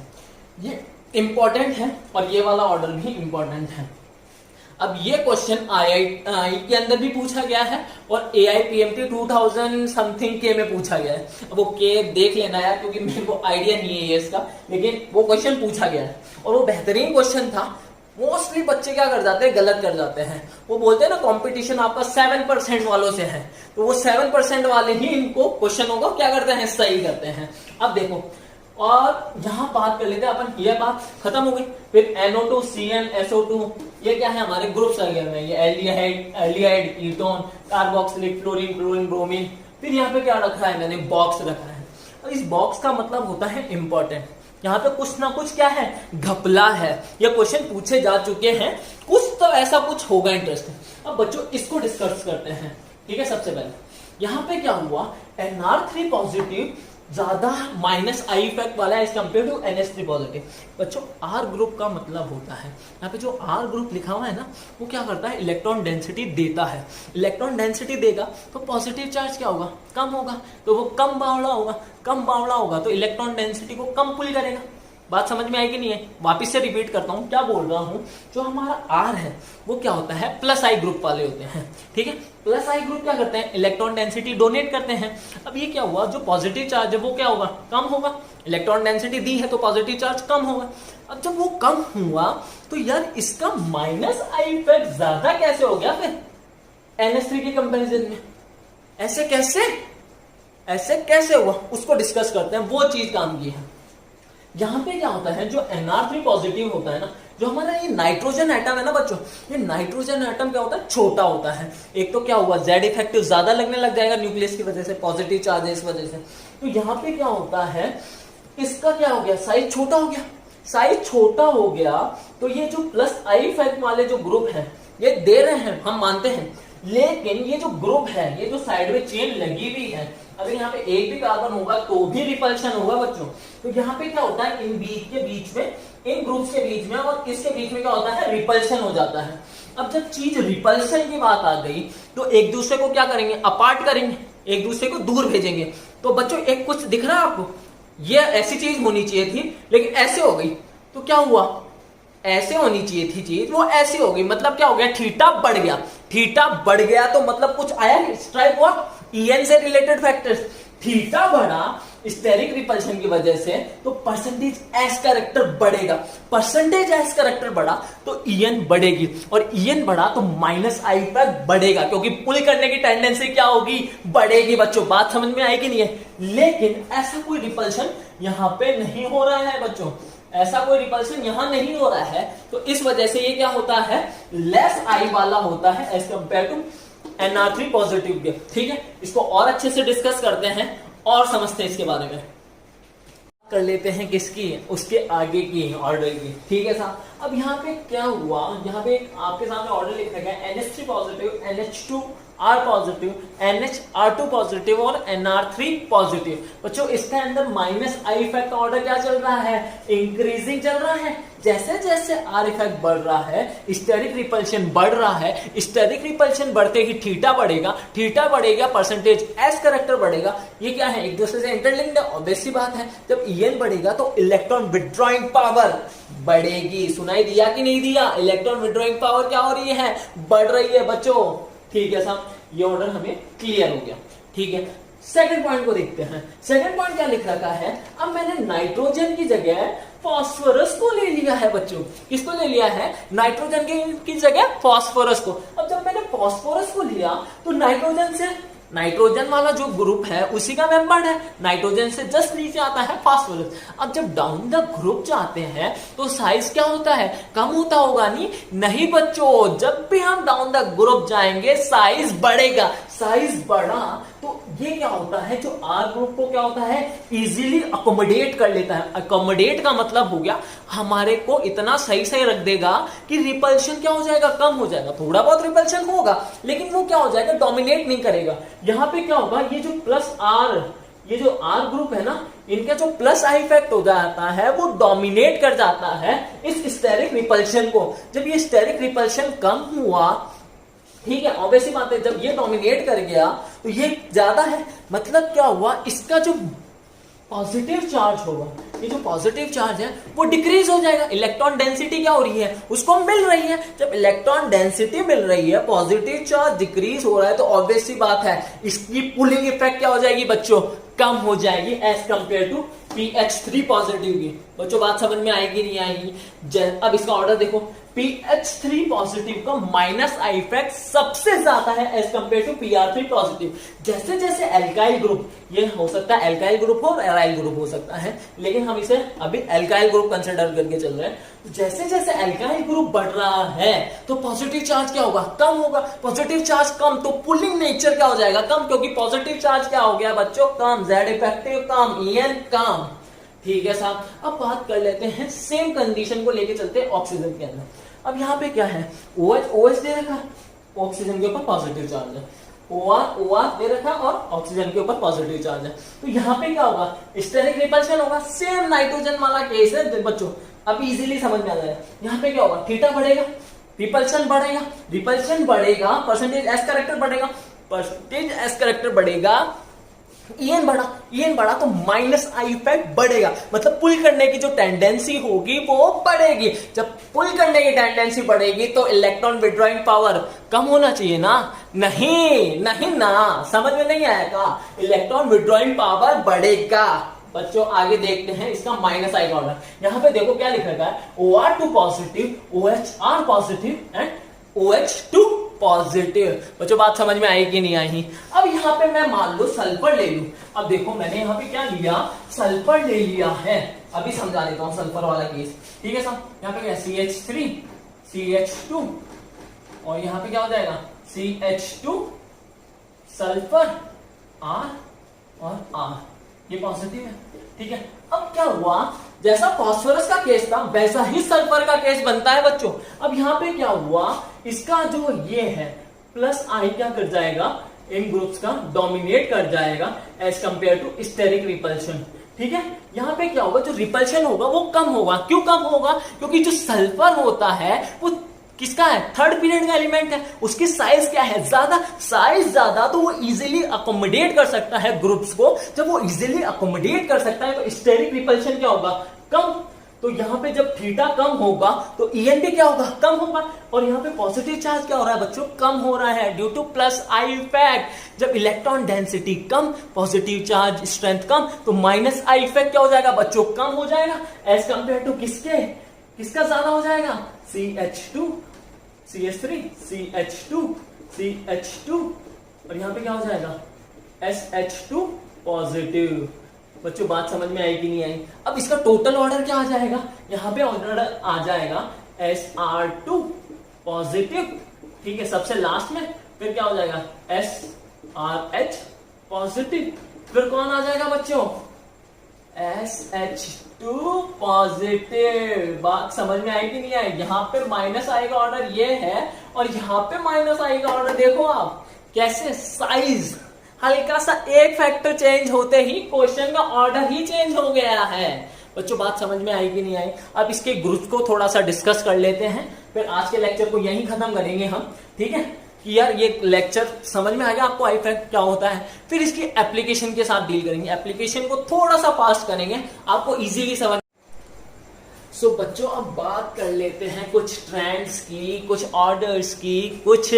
ये इंपॉर्टेंट है और ये वाला ऑर्डर भी इंपॉर्टेंट है। अब ये क्वेश्चन IIT के अंदर भी पूछा गया है और AIPMT 2000 समथिंग के में पूछा गया है। अब वो के देख लेना यार, क्योंकि मेरे को आइडिया नहीं है ये इसका, लेकिन वो क्वेश्चन पूछा गया है और वो बेहतरीन क्वेश्चन था। मोस्टली बच्चे क्या कर जाते हैं, गलत कर जाते हैं। वो बोलते हैं ना कंपटीशन आपका 7% वालों से है, तो वो 7% वाले ही इनको क्वेश्चनों को क्या करते हैं, सही करते हैं। अब देखो, और यहां बात कर लेते हैं अपन, ये बात खत्म हो गई। फिर NO2 CN SO2 ये क्या है, हमारे ग्रुप्स आ गए हैं, ये aldehyde ketone, carboxylic, fluorine, chlorine, bromine. फिर यहाँ पे क्या रखा है मैंने, बॉक्स रखा है। और इस बॉक्स का मतलब होता है इंपॉर्टेंट। यहाँ पे कुछ ना कुछ क्या है, घपला है, ये क्वेश्चन पूछे जा चुके हैं, कुछ तो ऐसा कुछ होगा इंटरेस्टिंग। अब बच्चों इसको डिस्कस करते हैं। ठीक है, सबसे पहले यहाँ पे क्या हुआ, NR3 पॉजिटिव ज्यादा -I इफेक्ट वाला है as compare to NH3 positive. बच्चों R ग्रुप का मतलब होता है, यहाँ पे जो R ग्रुप लिखा हुआ है ना, वो क्या करता है, इलेक्ट्रॉन डेंसिटी देता है। इलेक्ट्रॉन डेंसिटी देगा तो पॉजिटिव चार्ज क्या होगा, कम होगा, तो वो कम बावड़ा होगा। कम बावड़ा होगा तो इलेक्ट्रॉन डेंसिटी को कम पुल करेगा। बात समझ में आई कि नहीं है? वापिस से रिपीट करता हूं, क्या बोल रहा हूं, जो हमारा R है वो क्या होता है, +I ग्रुप वाले होते हैं। ठीक है, +I ग्रुप क्या करते हैं, इलेक्ट्रॉन डेंसिटी डोनेट करते हैं। अब ये क्या हुआ, जो पॉजिटिव चार्ज है वो क्या होगा, कम होगा। इलेक्ट्रॉन डेंसिटी दी है तो पॉजिटिव चार्ज कम होगा। अब जब वो कम हुआ तो यार इसका -I इफेक्ट ज्यादा कैसे हो गया फिर NH3 के कंपेरिजन में? ऐसे कैसे हुआ, उसको डिस्कस करते हैं। वो चीज काम की है। यहां पे क्या होता है, जो NR3 पॉजिटिव होता है ना, जो हमारा ये नाइट्रोजन एटम है ना बच्चों, ये नाइट्रोजन एटम क्या होता है, छोटा होता है। एक तो क्या हुआ, Z इफेक्टिव ज्यादा लगने लग जाएगा न्यूक्लियस की वजह से, पॉजिटिव चार्ज है इस वजह से। तो यहाँ पे क्या होता है, इसका क्या हो गया, साइज छोटा हो गया। साइज छोटा हो गया तो ये जो +I इफेक्ट वाले जो ग्रुप है ये दे रहे हैं, हम मानते हैं, लेकिन ये जो ग्रुप है, ये जो साइड में चेन लगी हुई है, अगर यहाँ पे एक भी कार्बन होगा तो भी रिपल्शन होगा बच्चों। तो यहाँ पे क्या होता है, इन बीच के बीच में, इन ग्रुप्स के बीच में और इसके बीच में क्या होता है, रिपल्शन हो जाता है। अब जब चीज रिपल्शन की बात आ गई तो एक दूसरे को क्या करेंगे, अपार्ट करेंगे, एक दूसरे को दूर भेजेंगे। तो बच्चों एक कुछ दिख रहा है आपको, ये ऐसी चीज होनी चाहिए थी लेकिन ऐसे हो गई, तो क्या हुआ, ऐसे होनी चाहिए थी चीज, वो ऐसे हो गई, मतलब क्या हो गया, थीटा बढ़ गया। थीटा बढ़ गया तो मतलब कुछ आया, स्ट्राइक हुआ, EN से रिलेटेड फैक्टर्स। थीटा बढ़ा स्टेरिक रिपल्शन की वजह से तो परसेंटेज एस कैरेक्टर बढ़ेगा। परसेंटेज एस कैरेक्टर बढ़ा तो EN बढ़ेगी, और EN बढ़ा तो -I तक बढ़ेगा, क्योंकि पुल करने की टेंडेंसी क्या होगी, बढ़ेगी। बच्चों बात समझ में आई कि नहीं है? लेकिन ऐसा कोई रिपल्शन यहां पे नहीं हो रहा है बच्चों, ऐसा कोई रिपल्शन यहां नहीं हो रहा है। तो इस वजह से ये क्या होता है, लेस I वाला होता है as compare to NR3 positive के। ठीक है, इसको और अच्छे से डिस्कस करते हैं और समझते हैं इसके बारे में। कर लेते हैं किसकी, उसके आगे की ऑर्डर की। ठीक है साहब, अब यहाँ पे क्या हुआ, यहाँ पे आपके सामने ऑर्डर लिखा गया NH3 positive, NH2R positive, NHR2 positive और NR3 पॉजिटिव। बच्चों इसके अंदर -I इफेक्ट ऑर्डर क्या चल रहा है, इंक्रीजिंग चल रहा है। जैसे जैसे R इफेक्ट बढ़ रहा है, स्टेरिक रिपल्शन बढ़ रहा है, स्टेरिक रिपल्शन बढ़ते ही थीटा बढ़ेगा, थीटा बढ़ेगा, परसेंटेज एस कैरेक्टर बढ़ेगा। ये क्या है, एक दूसरे से इंटरलिंक्ड है, ऑब्वियस सी बात है। जब EN बढ़ेगा तो इलेक्ट्रॉन विड्रॉइंग पावर बढ़ेगी। सुनाई दिया कि नहीं दिया, इलेक्ट्रॉन विड्रॉइंग पावर क्या हो रही है, बढ़ रही है बच्चों। ठीक है साहब, ये ऑर्डर हमें क्लियर हो गया। ठीक है, सेकंड पॉइंट को देखते हैं। सेकंड पॉइंट क्या लिख रखा है, अब मैंने नाइट्रोजन की जगह फास्फोरस को ले लिया है बच्चों। किसको ले लिया है, नाइट्रोजन की जगह फास्फोरस को। अब जब मैंने फास्फोरस को लिया तो नाइट्रोजन से, नाइट्रोजन वाला जो ग्रुप है उसी का मेंबर है, नाइट्रोजन से जस्ट नीचे आता है फास्फोरस। अब जब डाउन द ग्रुप जाते हैं तो साइज क्या होता है, कम होता होगा नहीं बच्चों, जब भी हम डाउन द ग्रुप जाएंगे साइज बढ़ेगा। साइज बढ़ा तो ये क्या होता है, जो R ग्रुप को क्या होता है, इजीली अकोमोडेट कर लेता है। अकोमोडेट का मतलब हो गया हमारे को इतना सही सही रख देगा कि रिपल्शन क्या हो जाएगा, कम हो जाएगा। थोड़ा बहुत रिपल्शन होगा लेकिन वो क्या हो जाएगा, डोमिनेट नहीं करेगा। यहां पे क्या होगा, ये जो +R, ये जो R ग्रुप है ना, इनका जो +I इफेक्ट हो जाता है वो डोमिनेट कर जाता है इस स्टेरिक रिपल्शन को। जब ये स्टेरिक रिपल्शन कम हुआ, ठीक है, ऑब्वियस बात है, जब ये डोमिनेट कर गया तो ये ज्यादा है, मतलब क्या हुआ, इसका जो पॉजिटिव चार्ज होगा, ये जो पॉजिटिव चार्ज है वो डिक्रीज हो जाएगा। इलेक्ट्रॉन डेंसिटी क्या हो रही है, उसको मिल रही है। जब इलेक्ट्रॉन डेंसिटी मिल रही है, पॉजिटिव चार्ज डिक्रीज हो रहा है, तो ऑब्वियस सी बात है इसकी पुलिंग इफेक्ट क्या हो जाएगी बच्चों, कम हो जाएगी as compare to PH3 positive की। बच्चों बात समझ में आएगी नहीं आएगी। अब इसका ऑर्डर देखो, PH3 पॉजिटिव का माइनस आई इफेक्ट सबसे ज्यादा है as compare to PR3 positive. जैसे जैसे एल्काइल ग्रुप, ये हो सकता है एल्काइल ग्रुप हो और एराइल ग्रुप हो सकता है, लेकिन हम इसे अभी एल्काइल ग्रुप कंसिडर करके चल रहे हैं। जैसे जैसे एल्काइल ग्रुप बढ़ रहा है तो पॉजिटिव चार्ज क्या होगा, कम होगा। पॉजिटिव चार्ज कम तो पुलिंग नेचर क्या हो जाएगा, कम, क्योंकि पॉजिटिव चार्ज क्या हो गया बच्चों, कम, Z इफेक्टिव कम, EN कम। ठीक है साहब, अब बात कर लेते हैं सेम कंडीशन को लेके चलते हैं ऑक्सीजन के अंदर। अब यहाँ पे क्या है, OH दे रखा, ऑक्सीजन के ऊपर पॉजिटिव चार्ज है, OR दे रखा और ऑक्सीजन के ऊपर पॉजिटिव चार्ज है। तो यहाँ पे क्या होगा, स्टेरिक रिपल्शन होगा। सेम नाइट्रोजन वाला केस है बच्चों, अब इजीली समझ में आ जाएगा। यहाँ पे क्या होगा, थीटा बढ़ेगा, रिपल्शन बढ़ेगा, रिपल्शन बढ़ेगा, परसेंटेज एस कैरेक्टर बढ़ेगा, परसेंटेज एस कैरेक्टर बढ़ेगा, EN बढ़ा तो माइनस आई इफेक्ट बढ़ेगा, मतलब पुल करने की जो टेंडेंसी होगी वो बढ़ेगी। जब पुल करने की टेंडेंसी बढ़ेगी तो इलेक्ट्रॉन विड्रॉइंग पावर कम होना चाहिए ना, नहीं ना, समझ में नहीं आएगा, इलेक्ट्रॉन विड्रॉइंग पावर बढ़ेगा। बच्चों आगे देखते हैं इसका माइनस आई का ऑर्डर। यहां पे देखो क्या लिख रखा है, OR2 positive, OHR positive and OH2 positive. बच्चों बात समझ में आई कि नहीं आई। अब यहाँ पे मैं मान लो सल्फर ले लूं। अब देखो मैंने यहाँ पे क्या लिया, सल्फर ले लिया है, अभी समझा देता हूं सल्फर वाला केस। ठीक है साहब, यहाँ पे क्या CH3 CH2 और यहाँ पे क्या हो जाएगा CH2 सल्फर R और R, ये पॉजिटिव है। ठीक है, अब क्या हुआ, जैसा फास्फोरस का केस था वैसा ही सल्फर का केस बनता है बच्चों। अब यहाँ पे क्या हुआ, इसका जो ये है प्लस आई क्या कर जाएगा, इन ग्रुप्स का डोमिनेट कर जाएगा as compare to steric repulsion. ठीक है, यहाँ पे क्या होगा, जो रिपल्शन होगा वो कम होगा। क्यों कम होगा, क्योंकि जो सल्फर होता है वो किसका है, थर्ड पीरियड का एलिमेंट है, उसकी साइज क्या है, ज्यादा, साइज ज्यादा, तो वो इजीली अकोमोडेट कर सकता है ग्रुप्स को। जब वो इजीली अकोमोडेट कर सकता है तो स्टेरिक रिपल्शन क्या होगा, कम। तो यहां पे जब थीटा कम होगा तो EN भी क्या होगा, कम होगा। और यहाँ पे पॉजिटिव चार्ज क्या हो रहा है बच्चों, कम हो रहा है due two plus I effect. जब इलेक्ट्रॉन डेंसिटी कम, पॉजिटिव चार्ज स्ट्रेंथ कम, तो माइनस आई इफेक्ट क्या हो जाएगा बच्चों, कम हो जाएगा एज कंपेयर टू किसका ज्यादा हो जाएगा, CH2 CH3 CH2 CH2 और यहाँ पे क्या हो जाएगा SH2 पॉजिटिव। बच्चों बात समझ में आई कि नहीं आई। अब इसका टोटल ऑर्डर क्या आ जाएगा, यहाँ पे ऑर्डर आ जाएगा SR2 पॉजिटिव। ठीक है, सबसे लास्ट में फिर क्या हो जाएगा SRH पॉजिटिव, फिर कौन आ जाएगा बच्चों SH2 पॉजिटिव। बात समझ में आई कि नहीं आई। यहाँ पे माइनस आई का ऑर्डर ये है और यहाँ पे माइनस आई का ऑर्डर देखो आप कैसे, साइज हल्का सा एक फैक्टर चेंज होते ही क्वेश्चन का ऑर्डर ही चेंज हो गया है। बच्चों बात समझ में आई कि नहीं आई। अब इसके ग्रुप को थोड़ा सा डिस्कस कर लेते हैं, फिर आज के लेक्चर को यहीं खत्म करेंगे हम। ठीक है कि यार ये लेक्चर समझ में आ गया आपको, आई इफेक्ट क्या होता है, फिर इसकी एप्लीकेशन के साथ डील करेंगे। एप्लीकेशन को थोड़ा सा फास्ट करेंगे, आपको इजीली समझ। सो बच्चों अब बात कर लेते हैं कुछ ट्रेंड्स की, कुछ ऑर्डर्स की, कुछ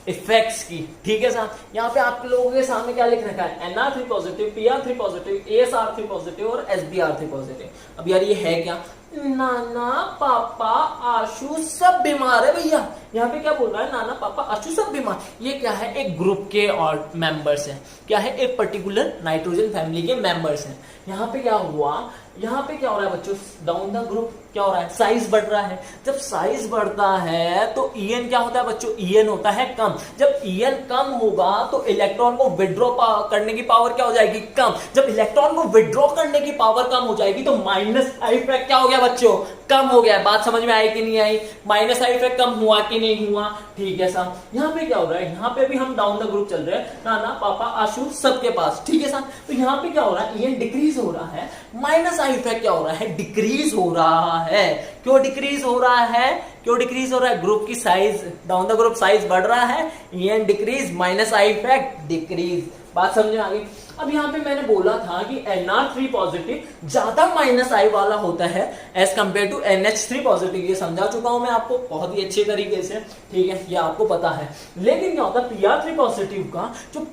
इफेक्ट्स की। ठीक है साहब, यहाँ पे आप लोगों के सामने क्या लिख रखा है, NR3 positive, PR3 positive, ASR3 positive और SBR3 पॉजिटिव। अब यार ये है क्या, नाना पापा आशु सब बीमार है भैया। यहाँ पे क्या बोल रहा है, नाना पापा आशु सब बीमार। ये क्या है, एक ग्रुप के और मेंबर्स हैं, क्या है, एक पर्टिकुलर नाइट्रोजन फैमिली के मेंबर्स हैं। यहाँ पे क्या हुआ, यहाँ पे क्या हो रहा है बच्चों, डाउन द ग्रुप क्या हो रहा है, साइज बढ़ रहा है। जब साइज बढ़ता है तो EN क्या होता है बच्चों, EN होता है कम। जब EN कम होगा तो इलेक्ट्रॉन को विड्रॉ करने की पावर क्या हो जाएगी, कम। जब इलेक्ट्रॉन को विड्रॉ करने की पावर कम हो जाएगी तो माइनस आई इफेक्ट क्या हो गया बच्चों, कम हो गया। बात समझ में आई कि नहीं आई। माइनस आई इफेक्ट कम हुआ कि नहीं हुआ। ठीक है साहब, यहाँ पे क्या हो रहा है, यहाँ पे भी हम डाउन द ग्रुप चल रहे हैं, नाना पापा आशु सबके पास। ठीक है साहब, तो यहाँ पे क्या हो रहा है, EN डिक्रीज हो रहा है, माइनस आई इफेक्ट क्या हो रहा है, डिक्रीज हो रहा है। क्यों डिक्रीज हो रहा है, क्यों डिक्रीज हो रहा है, ग्रुप की size, down the group size बढ़ रहा है, EN decrease, minus I effect decrease. बात समझ में आ गई। अब यहाँ पे मैंने बोला था कि NR3 पॉजिटिव ज्यादा -I वाला होता है as compare to NH3 positive. ये समझा चुका हूं मैं आपको बहुत ही अच्छे तरीके से, ठीक है, ये आपको पता है। लेकिन क्या होता है PR3 पॉजिटिव का जो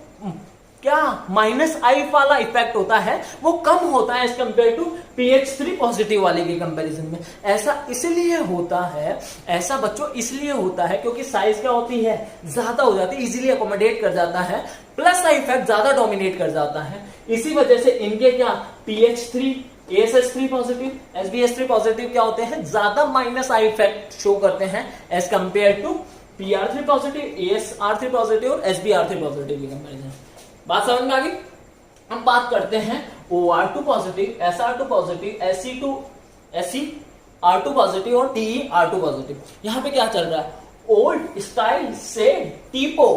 क्या -I वाला इफेक्ट होता है वो कम होता है as compare to PH3 positive वाले के कंपैरिजन में। ऐसा इसलिए होता है, ऐसा बच्चों इसलिए होता है क्योंकि साइज क्या होती है, ज्यादा हो जाती है, इजीली अकोमोडेट कर जाता है, +I इफेक्ट ज्यादा डोमिनेट कर जाता है। इसी वजह से इनके क्या PH3 ASH3 positive SBH3 positive क्या होते हैं, ज्यादा -I इफेक्ट शो करते हैं as compare to PR3 positive ASR3 positive और SBR3 पॉजिटिव के कंपैरिजन। बात समझ में आ गई। हम बात करते हैं OR2 positive SR2 positive SER2 positive और TER2 पॉजिटिव। यहां पे क्या चल रहा है, ओल्ड स्टाइल से टीपो,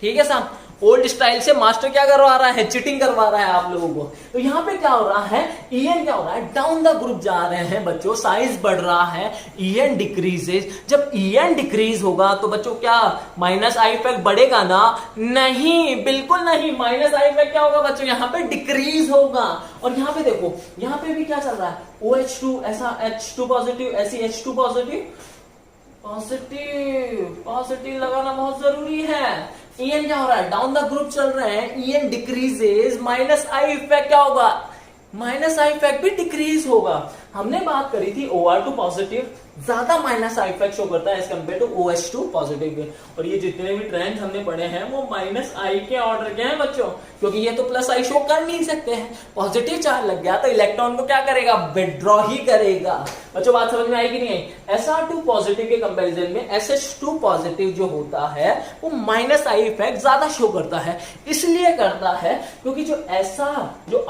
ठीक है साहब, ओल्ड स्टाइल से मास्टर क्या करवा रहा है, चिटिंग करवा रहा है आप लोगों को। तो यहां पे क्या हो रहा है, EN क्या हो रहा है, डाउन द ग्रुप जा रहे हैं बच्चों, साइज बढ़ रहा है, EN डिक्रीजेज। जब EN डिक्रीज होगा तो बच्चों क्या -I इफेक्ट बढ़ेगा ना, नहीं, बिल्कुल नहीं, -I इफेक्ट क्या होगा बच्चों, यहां पे डिक्रीज होगा। और यहां पे देखो, यहां पे भी क्या चल रहा है, OH2 ऐसा H2 पॉजिटिव SEH2 पॉजिटिव लगाना बहुत जरूरी है। EN क्या हो रहा है, डाउन द ग्रुप चल रहे हैं, EN डिक्रीजेस, -I इफेक्ट क्या होगा, -I इफेक्ट भी डिक्रीज होगा। हमने बात करी थी OR2 पॉजिटिव ज्यादा -I इफेक्ट शो करता है as compare to OH2 positive के। और ये जितने भी ट्रेंड हमने पढ़े हैं वो -I के ऑर्डर के हैं बच्चों, क्योंकि ये तो +I शो कर नहीं सकते हैं। पॉजिटिव चार्ज लग गया तो इलेक्ट्रॉन को क्या करेगा, विड्रॉ ही करेगा। बच्चों बात समझ में आई कि नहीं आई। SR2 पॉजिटिव के कंपैरिजन में SH2 पॉजिटिव जो होता है वो -I इफेक्ट ज्यादा शो करता है। इसलिए करता है क्योंकि जो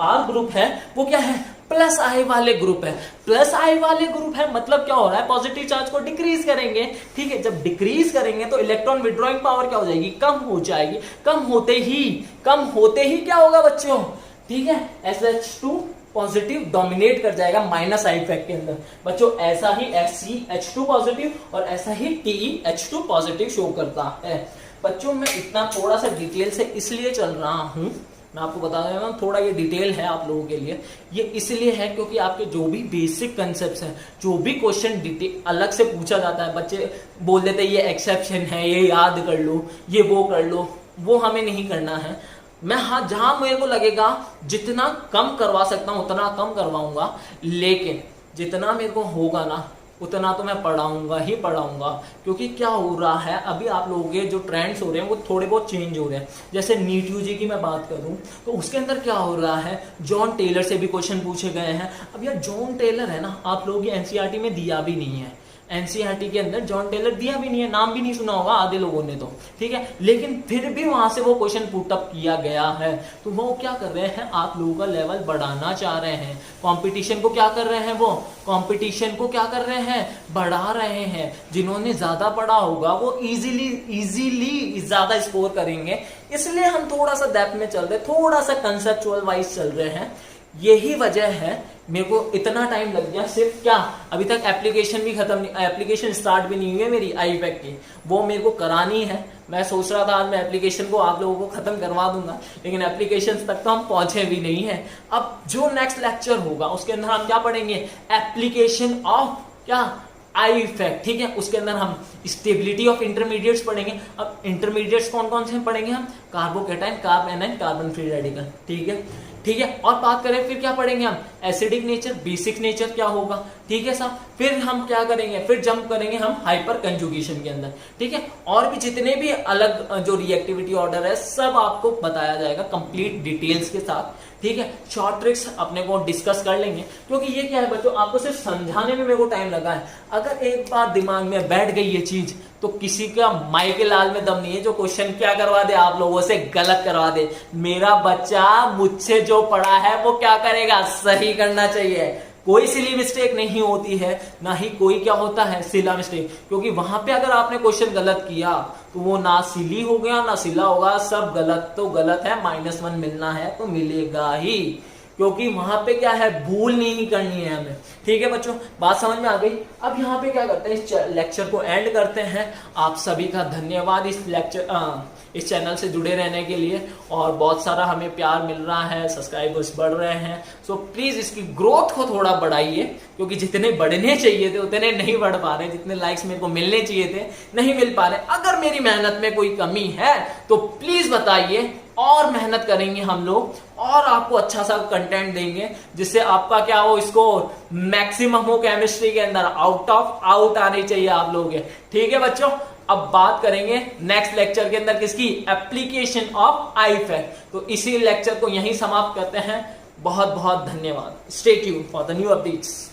R ग्रुप है वो क्या है, +I वाले ग्रुप है। +I वाले ग्रुप है मतलब क्या हो रहा है, पॉजिटिव चार्ज को डिक्रीज करेंगे, ठीक है। जब डिक्रीज करेंगे तो इलेक्ट्रॉन विड्रॉइंग पावर क्या हो जाएगी, कम हो जाएगी। कम होते ही क्या होगा बच्चों, ठीक है, SH2 पॉजिटिव डोमिनेट कर जाएगा -I इफेक्ट के अंदर। बच्चों ऐसा ही SEH2 पॉजिटिव और ऐसा ही TEH2 पॉजिटिव शो करता है। बच्चों मैं इतना थोड़ा सा डिटेल से इसलिए चल रहा हूं, मैं आपको बता रहा हूं, थोड़ा ये डिटेल है आप लोगों के लिए। ये इसलिए है क्योंकि आपके जो भी बेसिक कंसेप्ट्स हैं, जो भी क्वेश्चन डिटेल अलग से पूछा जाता है, बच्चे बोल देते हैं ये एक्सेप्शन है, ये याद कर लो, ये वो कर लो, वो हमें नहीं करना है। मैं हाँ जहां मेरे को लगेगा जितना कम करवा सकता हूं उतना कम करवाऊंगा, लेकिन जितना मेरे को होगा ना उतना तो मैं पढ़ाऊंगा ही पढ़ाऊंगा। क्योंकि क्या हो रहा है, अभी आप लोगों के जो ट्रेंड्स हो रहे हैं वो थोड़े बहुत चेंज हो रहे हैं। जैसे नीट यूजी की मैं बात करूं तो उसके अंदर क्या हो रहा है, जॉन टेलर से भी क्वेश्चन पूछे गए हैं। अब यार जॉन टेलर है ना, आप लोगों की एनसीईआरटी में दिया भी नहीं है, एनसीईआरटी के अंदर जॉन टेलर दिया भी नहीं है, नाम भी नहीं सुना होगा आधे लोगों ने तो, ठीक है। लेकिन फिर भी वहां से वो क्वेश्चन पुटअप किया गया है। तो वो क्या कर रहे हैं, आप लोगों का लेवल बढ़ाना चाह रहे हैं, कंपटीशन को क्या कर रहे हैं, वो कंपटीशन को क्या कर रहे हैं, बढ़ा रहे हैं। जिन्होंने ज्यादा पढ़ा होगा वो इजीली ज्यादा स्कोर करेंगे। इसलिए हम थोड़ा सा डेप्थ में चल रहे, थोड़ा सा कंसेप्चुअल वाइज चल रहे हैं। यही वजह है मेरे को इतना टाइम लग गया। सिर्फ क्या, अभी तक एप्लीकेशन भी खत्म नहीं, एप्लीकेशन स्टार्ट भी नहीं हुई है मेरी आई पैक की, वो मेरे को करानी है। मैं सोच रहा था आज मैं एप्लीकेशन को आप लोगों को खत्म करवा दूंगा, लेकिन एप्लीकेशन तक तो हम पहुंचे भी नहीं है। अब जो नेक्स्ट लेक्चर होगा उसके अंदर हम क्या पढ़ेंगे, एप्लीकेशन ऑफ क्या आई इफेक्ट, ठीक है। उसके अंदर हम स्टेबिलिटी ऑफ इंटरमीडिएट्स पढ़ेंगे। अब इंटरमीडिएट्स कौन कौन से पढ़ेंगे हम, carbocation, carb A9, carbon free radical, ठीक है ठीक है। और बात करें फिर क्या पढ़ेंगे हम, एसिडिक नेचर, बेसिक नेचर क्या होगा, ठीक है साहब। फिर हम क्या करेंगे, फिर जंप करेंगे हम हाइपर कंजुगेशन के अंदर, ठीक है। और भी जितने भी अलग जो रिएक्टिविटी ऑर्डर है सब आपको बताया जाएगा कंप्लीट डिटेल्स के साथ, ठीक है। शॉर्ट ट्रिक्स अपने को डिस्कस कर लेंगे, क्योंकि ये क्या है बच्चों, आपको सिर्फ समझाने में मेरे को टाइम लगा है। अगर एक बार दिमाग में बैठ गई ये चीज तो किसी का माई के लाल में दम नहीं है जो क्वेश्चन क्या करवा दे, आप लोगों से गलत करवा दे। मेरा बच्चा मुझसे जो पढ़ा है वो क्या करेगा, सही करना चाहिए। कोई सिली मिस्टेक नहीं होती है, ना ही कोई क्या होता है सिला मिस्टेक, क्योंकि वहां पे अगर आपने क्वेश्चन गलत किया तो वो ना सिली हो गया ना सिला होगा, सब गलत तो गलत है, -1 मिलना है तो मिलेगा ही, क्योंकि वहां पे क्या है, भूल नहीं करनी है हमें। ठीक है बच्चों, बात समझ में आ गई। अब यहाँ पे क्या करते हैं, इस लेक्चर को एंड करते हैं। आप सभी का धन्यवाद इस चैनल से जुड़े रहने के लिए, और बहुत सारा हमें प्यार मिल रहा है, सब्सक्राइबर्स बढ़ रहे हैं। सो प्लीज इसकी ग्रोथ को थोड़ा बढ़ाइए, क्योंकि जितने बढ़ने चाहिए थे उतने नहीं बढ़ पा रहे, जितने लाइक्स मेरे को मिलने चाहिए थे नहीं मिल पा रहे। अगर मेरी मेहनत में कोई कमी है तो प्लीज बताइए, और मेहनत करेंगे हम लोग, और आपको अच्छा सा कंटेंट देंगे, जिससे आपका क्या हो, इसको मैक्सिमम हो केमिस्ट्री के अंदर, आउट ऑफ आउट आनी चाहिए आप लोग। ठीक है बच्चों, अब बात करेंगे नेक्स्ट लेक्चर के अंदर किसकी, एप्लीकेशन ऑफ आईफैक्ट। तो इसी लेक्चर को यहीं समाप्त करते हैं। बहुत बहुत धन्यवाद। Stay tuned for the new updates.